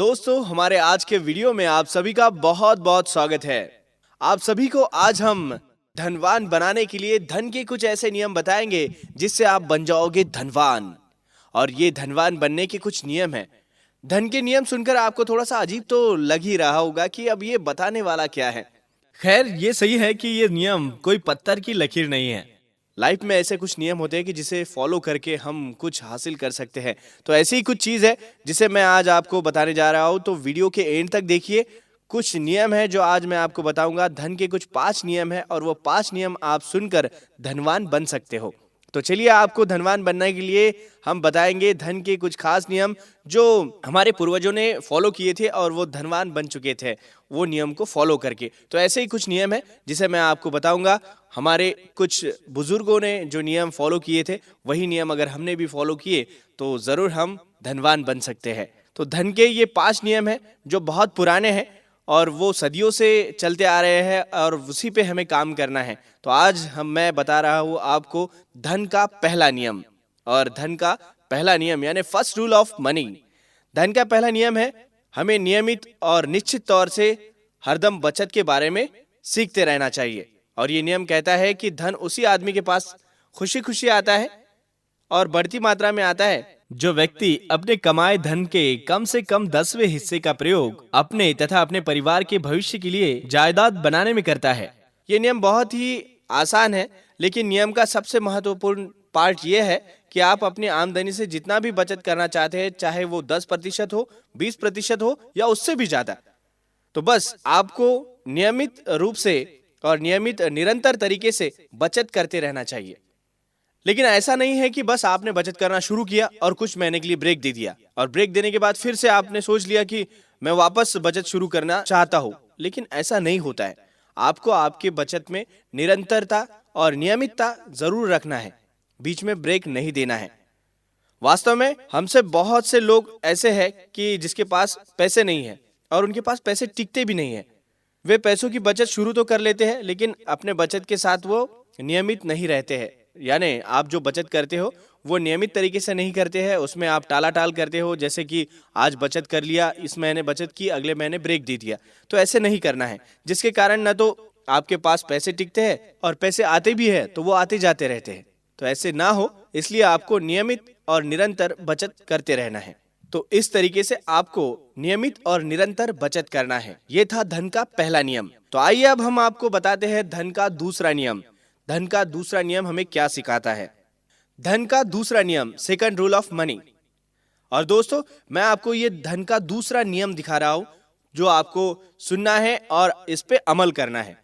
दोस्तों, हमारे आज के वीडियो में आप सभी का बहुत बहुत स्वागत है। आप सभी को आज हम धनवान बनाने के लिए धन के कुछ ऐसे नियम बताएंगे जिससे आप बन जाओगे धनवान। और ये धनवान बनने के कुछ नियम हैं। धन के नियम सुनकर आपको थोड़ा सा अजीब तो लग ही रहा होगा कि अब ये बताने वाला क्या है। खैर, ये सही है कि ये नियम कोई पत्थर की लकीर नहीं है। लाइफ में ऐसे कुछ नियम होते हैं कि जिसे फॉलो करके हम कुछ हासिल कर सकते हैं। तो ऐसी ही कुछ चीज़ है जिसे मैं आज आपको बताने जा रहा हूँ। तो वीडियो के एंड तक देखिए। कुछ नियम है जो आज मैं आपको बताऊंगा। धन के कुछ 5 नियम है और वो 5 नियम आप सुनकर धनवान बन सकते हो। तो चलिए, आपको धनवान बनने के लिए हम बताएंगे धन के कुछ खास नियम जो हमारे पूर्वजों ने फॉलो किए थे और वो धनवान बन चुके थे वो नियम को फॉलो करके। तो ऐसे ही कुछ नियम है जिसे मैं आपको बताऊंगा। हमारे कुछ बुजुर्गों ने जो नियम फॉलो किए थे वही नियम अगर हमने भी फॉलो किए तो ज़रूर हम धनवान बन सकते हैं। तो धन के ये 5 नियम हैं जो बहुत पुराने हैं और वो सदियों से चलते आ रहे हैं और उसी पे हमें काम करना है। तो आज मैं बता रहा हूँ आपको धन का पहला नियम। और धन का पहला नियम यानी फर्स्ट रूल ऑफ मनी। धन का पहला नियम है हमें नियमित और निश्चित तौर से हरदम बचत के बारे में सीखते रहना चाहिए। और ये नियम कहता है कि धन उसी आदमी के पास खुशी खुशी आता है और बढ़ती मात्रा में आता है जो व्यक्ति अपने कमाए धन के कम से कम 10वें हिस्से का प्रयोग अपने तथा अपने परिवार के भविष्य के लिए जायदाद बनाने में करता है। ये नियम बहुत ही आसान है, लेकिन नियम का सबसे महत्वपूर्ण पार्ट ये है कि आप अपनी आमदनी से जितना भी बचत करना चाहते हैं, चाहे वो 10% हो, 20% हो या उससे भी ज्यादा, तो बस आपको नियमित रूप से और नियमित निरंतर तरीके से बचत करते रहना चाहिए। लेकिन ऐसा नहीं है कि बस आपने बचत करना शुरू किया और कुछ महीने के लिए ब्रेक दे दिया और ब्रेक देने के बाद फिर से आपने सोच लिया कि मैं वापस बचत शुरू करना चाहता हूँ। लेकिन ऐसा नहीं होता है। आपको आपके बचत में निरंतरता और नियमितता जरूर रखना है, बीच में ब्रेक नहीं देना है। वास्तव में हमसे बहुत से लोग ऐसे हैं कि जिसके पास पैसे नहीं है और उनके पास पैसे टिकते भी नहीं है। वे पैसों की बचत शुरू तो कर लेते हैं लेकिन अपने बचत के साथ वो नियमित नहीं रहते हैं। यानी आप जो बचत करते हो वो नियमित तरीके से नहीं करते हैं, उसमें आप टालाटाल करते हो। जैसे कि आज बचत कर लिया, इस महीने बचत की, अगले महीने ब्रेक दे दिया। तो ऐसे नहीं करना है, जिसके कारण न तो आपके पास पैसे टिकते हैं और पैसे आते भी है तो वो आते जाते रहते हैं। तो ऐसे ना हो, इसलिए आपको नियमित और निरंतर बचत करते रहना है। तो इस तरीके से आपको नियमित और निरंतर बचत करना है। ये था धन का पहला नियम। तो आइए अब हम आपको बताते हैं धन का दूसरा नियम। धन का दूसरा नियम हमें क्या सिखाता है। धन का दूसरा नियम, सेकंड रूल ऑफ मनी। और दोस्तों, मैं आपको ये धन का दूसरा नियम दिखा रहा हूं जो आपको सुनना है और इस पे अमल करना है।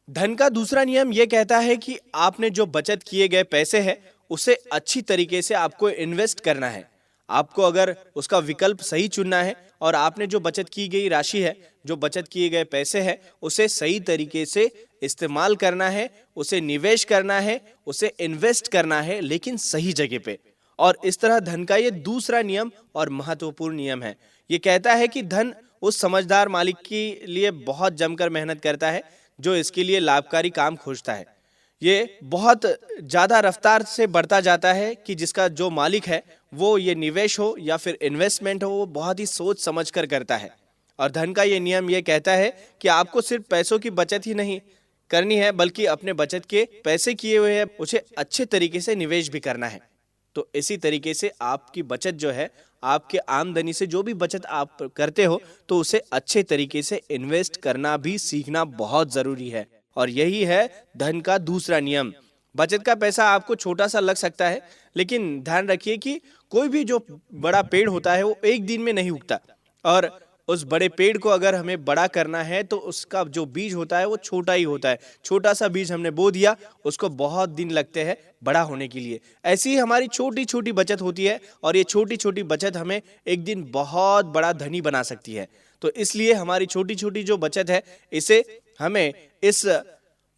धन का दूसरा नियम ये कहता है कि आपने जो बचत किए गए पैसे हैं उसे अच्छी तरीके से आपको इन्वेस्ट करना है। आपको अगर उसका विकल्प सही चुनना है और आपने जो बचत की गई राशि है, जो बचत किए गए पैसे हैं, उसे सही तरीके से इस्तेमाल करना है, उसे निवेश करना है, उसे इन्वेस्ट करना है, लेकिन सही जगह पे। और इस तरह धन का ये दूसरा नियम और महत्वपूर्ण नियम है। ये कहता है कि धन उस समझदार मालिक के लिए बहुत जमकर मेहनत करता है जो इसके लिए लाभकारी काम खोजता है। ये बहुत ज़्यादा रफ्तार से बढ़ता जाता है कि जिसका जो मालिक है वो ये निवेश हो या फिर इन्वेस्टमेंट हो, वो बहुत ही सोच समझ कर करता है। और धन का ये नियम ये कहता है कि आपको सिर्फ पैसों की बचत ही नहीं करनी है, बल्कि अपने बचत के पैसे किए हुए हैं उसे अच्छे तरीके से निवेश भी करना है। तो इसी तरीके से आपकी बचत जो है, आपके आमदनी से जो भी बचत आप करते हो, तो उसे अच्छे तरीके से इन्वेस्ट करना भी सीखना बहुत ज़रूरी है। और यही है धन का दूसरा नियम। बचत का पैसा आपको छोटा सा लग सकता है, लेकिन ध्यान रखिए कि कोई भी जो बड़ा पेड़ होता है वो एक दिन में नहीं उगता। और उस बड़े पेड़ को अगर हमें बड़ा करना है तो उसका जो बीज होता है वो छोटा ही होता है। छोटा सा बीज हमने बो दिया, उसको बहुत दिन लगते हैं बड़ा होने के लिए। ऐसी ही हमारी छोटी छोटी बचत होती है और ये छोटी छोटी बचत हमें एक दिन बहुत बड़ा धनी बना सकती है। तो इसलिए हमारी छोटी छोटी जो बचत है इसे हमें इस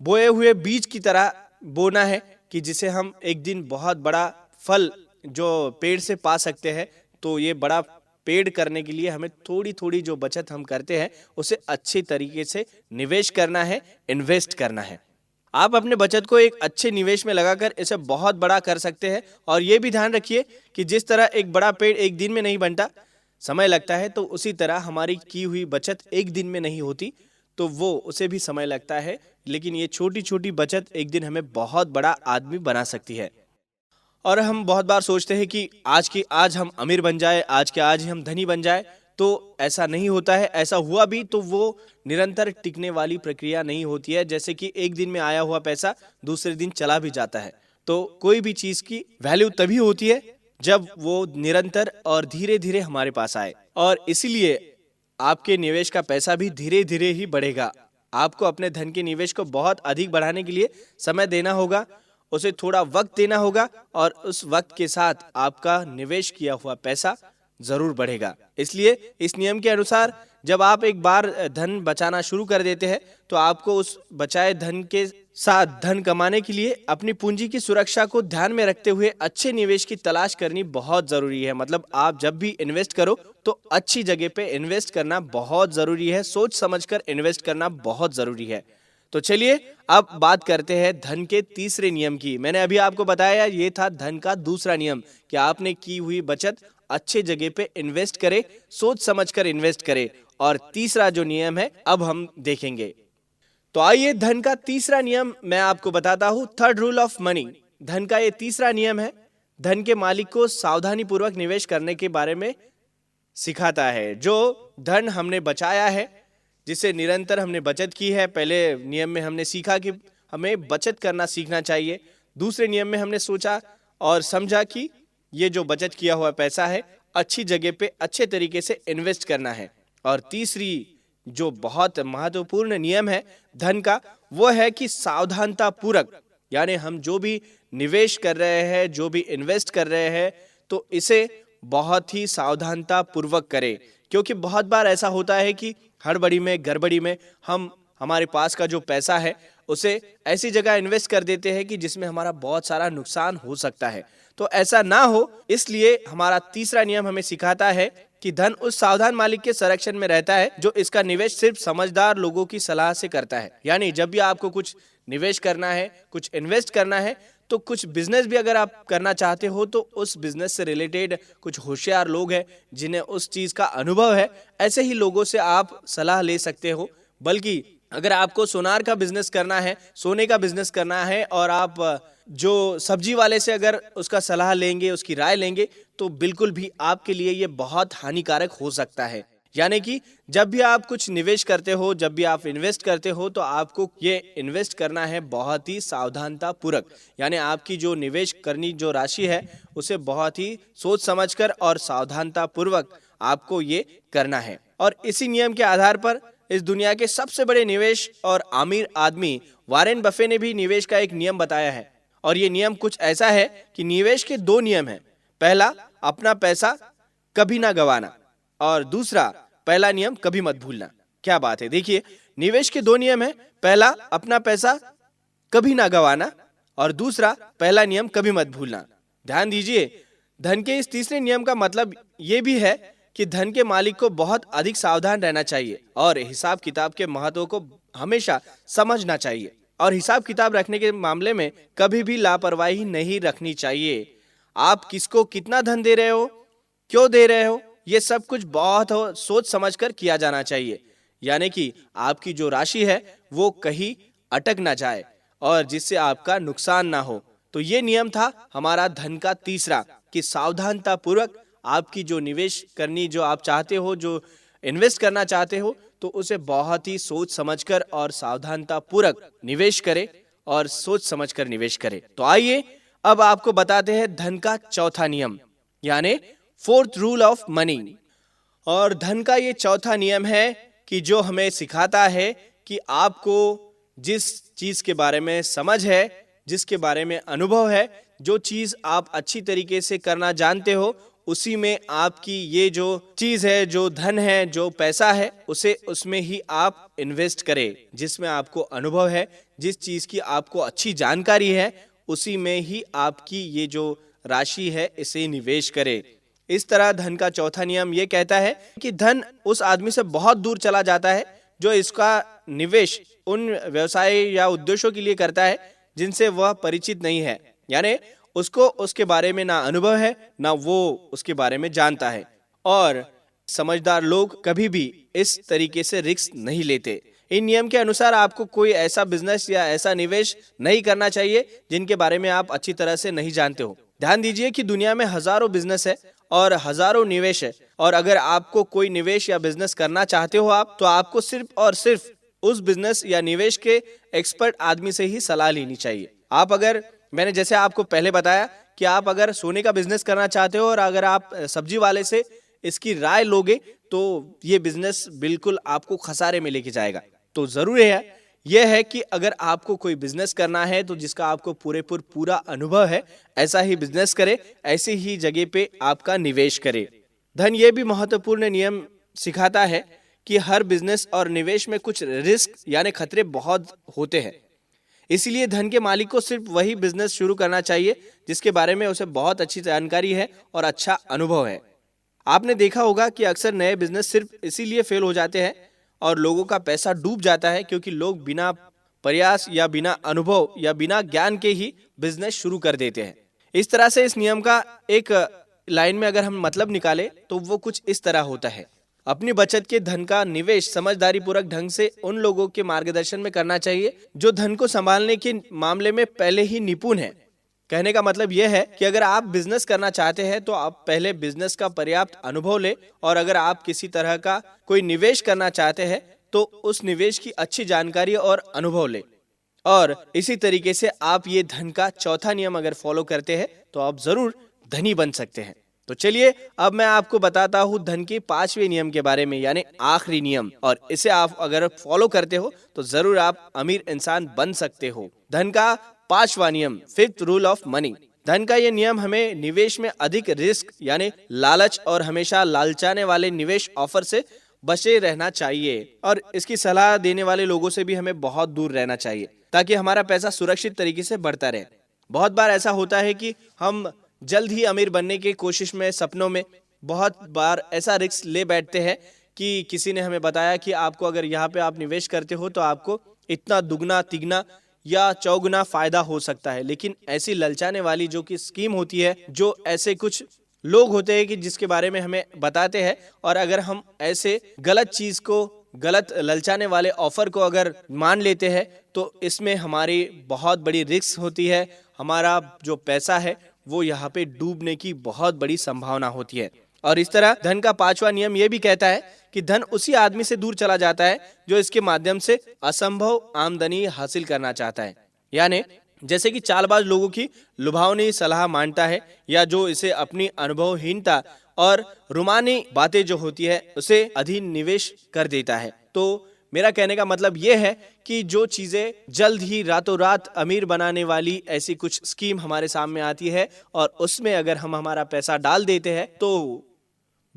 बोए हुए बीज की तरह बोना है कि जिसे हम एक दिन बहुत बड़ा फल जो पेड़ से पा सकते हैं। तो ये बड़ा पेड़ करने के लिए हमें थोड़ी थोड़ी जो बचत हम करते हैं उसे अच्छे तरीके से निवेश करना है, इन्वेस्ट करना है। आप अपने बचत को एक अच्छे निवेश में लगाकर इसे बहुत बड़ा कर सकते हैं। और ये भी ध्यान रखिए कि जिस तरह एक बड़ा पेड़ एक दिन में नहीं बनता, समय लगता है, तो उसी तरह हमारी की हुई बचत एक दिन में नहीं होती, तो वो उसे भी समय लगता है। लेकिन ये छोटी छोटी बचत एक दिन हमें बहुत बड़ा आदमी बना सकती है। और हम बहुत बार सोचते हैं कि आज की आज हम अमीर बन जाए, आज के आज ही हम धनी बन जाए, तो ऐसा नहीं होता है। ऐसा हुआ भी तो वो निरंतर टिकने वाली प्रक्रिया नहीं होती है। जैसे कि एक दिन में आया हुआ पैसा दूसरे दिन चला भी जाता है। तो कोई भी चीज की वैल्यू तभी होती है जब वो निरंतर और धीरे धीरे हमारे पास आए। और इसीलिए आपके निवेश का पैसा भी धीरे धीरे ही बढ़ेगा। आपको अपने धन के निवेश को बहुत अधिक बढ़ाने के लिए समय देना होगा, उसे थोड़ा वक्त देना होगा, और उस वक्त के साथ आपका निवेश किया हुआ पैसा जरूर बढ़ेगा। इसलिए इस नियम के अनुसार जब आप एक बार धन बचाना शुरू कर देते हैं, तो आपको उस बचाए धन के साथ धन कमाने के लिए अपनी पूंजी की सुरक्षा को ध्यान में रखते हुए अच्छे निवेश की तलाश करनी बहुत जरूरी है। मतलब आप जब भी इन्वेस्ट करो तो अच्छी जगह पे इन्वेस्ट करना बहुत जरूरी है, सोच समझकर इन्वेस्ट करना बहुत जरूरी है। तो चलिए अब बात करते हैं धन के तीसरे नियम की। मैंने अभी आपको बताया ये था धन का दूसरा नियम कि आपने की हुई बचत अच्छे जगह पे इन्वेस्ट करे, सोच समझकर इन्वेस्ट करे। और तीसरा जो नियम है अब हम देखेंगे। तो आइए धन का तीसरा नियम मैं आपको बताता हूं, थर्ड रूल ऑफ मनी। धन का ये तीसरा नियम है, धन के मालिक को सावधानी पूर्वक निवेश करने के बारे में सिखाता है। जो धन हमने बचाया है, जिसे निरंतर हमने बचत की है, पहले नियम में हमने सीखा कि हमें बचत करना सीखना चाहिए। दूसरे नियम में हमने सोचा और समझा कि ये जो बचत किया हुआ पैसा है अच्छी जगह पे अच्छे तरीके से इन्वेस्ट करना है। और तीसरी जो बहुत महत्वपूर्ण नियम है धन का, वो है कि सावधानता पूर्वक, यानी हम जो भी निवेश कर रहे हैं, जो भी इन्वेस्ट कर रहे हैं, तो इसे बहुत ही सावधानता पूर्वक करें। क्योंकि बहुत बार ऐसा होता है कि हड़बड़ी में गड़बड़ी में हम हमारे पास का जो पैसा है उसे ऐसी जगह इन्वेस्ट कर देते हैं कि जिसमें हमारा बहुत सारा नुकसान हो सकता है। तो ऐसा ना हो, इसलिए हमारा तीसरा नियम हमें सिखाता है कि धन उस सावधान मालिक के संरक्षण में रहता है जो इसका निवेश सिर्फ समझदार लोगों की सलाह से करता है। यानी जब भी आपको कुछ निवेश करना है, कुछ इन्वेस्ट करना है, तो कुछ बिजनेस भी अगर आप करना चाहते हो, तो उस बिजनेस से रिलेटेड कुछ होशियार लोग हैं जिन्हें उस चीज का अनुभव है, ऐसे ही लोगों से आप सलाह ले सकते हो। बल्कि अगर आपको सोनार का बिजनेस करना है, सोने का बिजनेस करना है, और आप जो सब्जी वाले से अगर उसका सलाह लेंगे, उसकी राय लेंगे, तो बिल्कुल भी आपके लिए ये बहुत हानिकारक हो सकता है। यानी कि जब भी आप कुछ निवेश करते हो, जब भी आप इन्वेस्ट करते हो, तो आपको ये इन्वेस्ट करना है बहुत ही सावधानता पूर्वक। यानी आपकी जो निवेश करनी जो राशि है उसे बहुत ही सोच समझकर और सावधानता पूर्वक आपको ये करना है। और इसी नियम के आधार पर इस दुनिया के सबसे बड़े निवेश और अमीर आदमी वारेन बफे ने भी निवेश का एक नियम बताया है। और ये नियम कुछ ऐसा है कि निवेश के दो नियम हैं। पहला, अपना पैसा कभी ना गंवाना, और दूसरा, पहला नियम कभी मत भूलना। क्या बात है, देखिए निवेश के दो नियम हैं। पहला, अपना पैसा कभी ना गंवाना, और दूसरा, पहला नियम कभी मत भूलना। ध्यान दीजिए, धन के इस तीसरे नियम का मतलब ये भी है कि धन के मालिक को बहुत अधिक सावधान रहना चाहिए और हिसाब किताब के महत्व को हमेशा समझना चाहिए। और हिसाब किताब रखने के मामले में कभी भी लापरवाही नहीं रखनी चाहिए। आप किसको कितना धन दे रहे हो, क्यों दे रहे हो, ये सब कुछ बहुत सोच समझकर किया जाना चाहिए। यानी कि आपकी जो राशि है वो कहीं अटक ना जाए और जिससे आपका नुकसान ना हो। तो ये नियम था हमारा धन का तीसरा, कि सावधानता पूर्वक आपकी जो निवेश करनी जो आप चाहते हो, जो इन्वेस्ट करना चाहते हो, तो उसे बहुत ही सोच समझकर और सावधानता पूर्वक निवेश करें और सोच समझकर निवेश करें। तो आइए अब आपको बताते हैं धन का चौथा नियम, यानी फोर्थ रूल ऑफ मनी। और धन का ये चौथा नियम है कि जो हमें सिखाता है कि आपको जिस चीज के बारे में समझ है, जिसके बारे में अनुभव है, जो चीज आप अच्छी तरीके से करना जानते हो, उसी में आपकी ये जो चीज है, जो धन है, जो पैसा है, उसे उसमें ही आप इन्वेस्ट करें। जिसमें आपको अनुभव है, जिस चीज की आपको अच्छी जानकारी है, उसी में ही आपकी ये जो राशि है इसे निवेश करें। इस तरह धन का चौथा नियम ये कहता है कि धन उस आदमी से बहुत दूर चला जाता है जो इसका निवेश उन व्यवसाय या उद्देश्यों के लिए करता है जिनसे वह परिचित नहीं है। यानी उसको उसके बारे में ना अनुभव है, ना वो उसके बारे में जानता है। और समझदार लोग कभी भी इस तरीके से रिस्क नहीं लेते। इन नियम के अनुसार आपको कोई ऐसा बिजनेस या ऐसा निवेश नहीं करना चाहिए जिनके बारे में आप अच्छी तरह से नहीं जानते हो। ध्यान दीजिए कि दुनिया में हजारों बिजनेस है और हजारों निवेश है, और अगर आपको कोई निवेश या बिजनेस करना चाहते हो आप, तो आपको सिर्फ और सिर्फ उस बिजनेस या निवेश के एक्सपर्ट आदमी से ही सलाह लेनी चाहिए। आप अगर, मैंने जैसे आपको पहले बताया कि आप अगर सोने का बिजनेस करना चाहते हो और अगर आप सब्जी वाले से इसकी राय लोगे तो ये बिजनेस बिल्कुल आपको खसारे में लेके जाएगा। तो जरूरी है यह है कि अगर आपको कोई बिजनेस करना है तो जिसका आपको पूरा अनुभव है, ऐसा ही बिजनेस करे, ऐसी ही जगह पे आपका निवेश करे। धन ये भी महत्वपूर्ण नियम सिखाता है कि हर बिजनेस और निवेश में कुछ रिस्क यानी खतरे बहुत होते हैं। इसीलिए धन के मालिक को सिर्फ वही बिजनेस शुरू करना चाहिए जिसके बारे में उसे बहुत अच्छी जानकारी है और अच्छा अनुभव है। आपने देखा होगा कि अक्सर नए बिजनेस सिर्फ इसीलिए फेल हो जाते हैं और लोगों का पैसा डूब जाता है क्योंकि लोग बिना प्रयास या बिना अनुभव या बिना ज्ञान के ही बिजनेस शुरू कर देते हैं। इस तरह से इस नियम का एक लाइन में अगर हम मतलब निकाले तो वो कुछ इस तरह होता है। अपनी बचत के धन का निवेश समझदारी पूर्वक ढंग से उन लोगों के मार्गदर्शन में करना चाहिए जो धन को संभालने के मामले में पहले ही निपुण है। कहने का मतलब यह है कि अगर आप बिजनेस करना चाहते हैं तो आप पहले बिजनेस का पर्याप्त अनुभव ले, और अगर आप किसी तरह का कोई निवेश करना चाहते हैं तो उस निवेश की अच्छी जानकारी और अनुभव ले। और इसी तरीके से आप ये धन का चौथा नियम अगर फॉलो करते हैं तो आप जरूर धनी बन सकते हैं। तो चलिए अब मैं आपको बताता हूँ धन के 5वें नियम के बारे में, यानी आखिरी नियम, और इसे आप अगर फॉलो करते हो तो जरूर आप अमीर इंसान बन सकते हो। धन का 5वां नियम, 5th रूल ऑफ मनी। धन का ये नियम हमें निवेश में अधिक रिस्क यानी लालच और हमेशा लालचाने वाले निवेश ऑफर से बचे रहना चाहिए, और इसकी सलाह देने वाले लोगों से भी हमें बहुत दूर रहना चाहिए ताकि हमारा पैसा सुरक्षित तरीके से बढ़ता रहे। बहुत बार ऐसा होता है कि हम जल्द ही अमीर बनने की कोशिश में, सपनों में बहुत बार ऐसा रिस्क ले बैठते हैं कि किसी ने हमें बताया कि आपको अगर यहाँ पे आप निवेश करते हो तो आपको इतना दुगना तिगना या चौगुना फायदा हो सकता है। लेकिन ऐसी ललचाने वाली जो कि स्कीम होती है, जो ऐसे कुछ लोग होते हैं कि जिसके बारे में हमें बताते हैं, और अगर हम ऐसे गलत चीज को, गलत ललचाने वाले ऑफर को अगर मान लेते हैं तो इसमें हमारी बहुत बड़ी रिस्क होती है। हमारा जो पैसा है वो यहाँ पे डूबने की बहुत बड़ी संभावना होती है। और इस तरह धन का 5वां नियम ये भी कहता है कि धन उसी आदमी से दूर चला जाता है जो इसके माध्यम से असंभव आमदनी हासिल करना चाहता है। यानी जैसे कि चालबाज लोगों की लुभावनी सलाह मानता है, या जो इसे अपनी अनुभवहीनता और रुमानी बातें जो होती है उसे अधीन निवेश कर देता है। तो मेरा कहने का मतलब यह है कि जो चीजें जल्द ही रातों रात अमीर बनाने वाली ऐसी कुछ स्कीम हमारे सामने आती है और उसमें अगर हम हमारा पैसा डाल देते हैं तो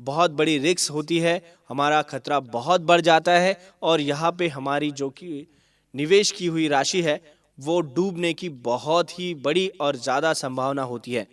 बहुत बड़ी रिस्क होती है, हमारा खतरा बहुत बढ़ जाता है, और यहाँ पे हमारी जो कि निवेश की हुई राशि है वो डूबने की बहुत ही बड़ी और ज्यादा संभावना होती है।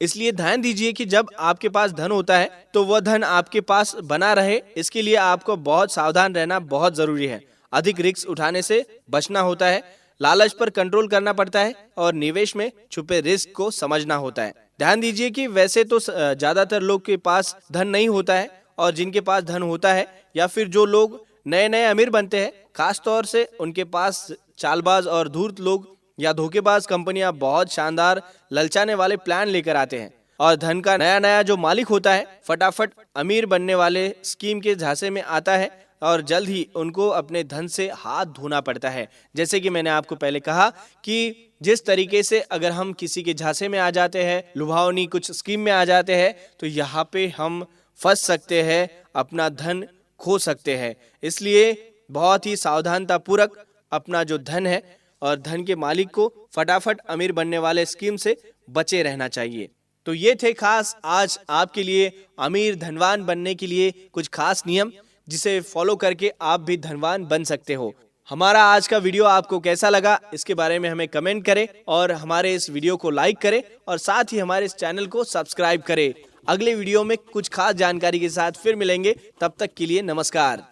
इसलिए ध्यान दीजिए कि जब आपके पास धन होता है तो वह धन आपके पास बना रहे, इसके लिए आपको बहुत सावधान रहना बहुत जरूरी है। अधिक रिस्क उठाने से बचना होता है, लालच पर कंट्रोल करना पड़ता है, और निवेश में छुपे रिस्क को समझना होता है। ध्यान दीजिए कि वैसे तो ज्यादातर लोग के पास धन नहीं होता है, और जिनके पास धन होता है या फिर जो लोग नए नए अमीर बनते हैं, खास तौर से उनके पास चालबाज और धूर्त लोग या धोखेबाज कंपनियां बहुत शानदार ललचाने वाले प्लान लेकर आते हैं, और धन का नया नया जो मालिक होता है फटाफट अमीर बनने वाले स्कीम के झांसे में आता है, और जल्द ही उनको अपने धन से हाथ धोना पड़ता है। जैसे कि मैंने आपको पहले कहा कि जिस तरीके से अगर हम किसी के झांसे में आ जाते हैं, लुभावनी कुछ स्कीम में आ जाते हैं, तो यहाँ पे हम फंस सकते हैं, अपना धन खो सकते हैं। इसलिए बहुत ही सावधानता पूर्वक अपना जो धन है और धन के मालिक को फटाफट अमीर बनने वाले स्कीम से बचे रहना चाहिए। तो ये थे खास आज आपके लिए अमीर धनवान बनने के लिए कुछ खास नियम, जिसे फॉलो करके आप भी धनवान बन सकते हो। हमारा आज का वीडियो आपको कैसा लगा इसके बारे में हमें कमेंट करें, और हमारे इस वीडियो को लाइक करें, और साथ ही हमारे इस चैनल को सब्सक्राइब करें। अगले वीडियो में कुछ खास जानकारी के साथ फिर मिलेंगे, तब तक के लिए नमस्कार।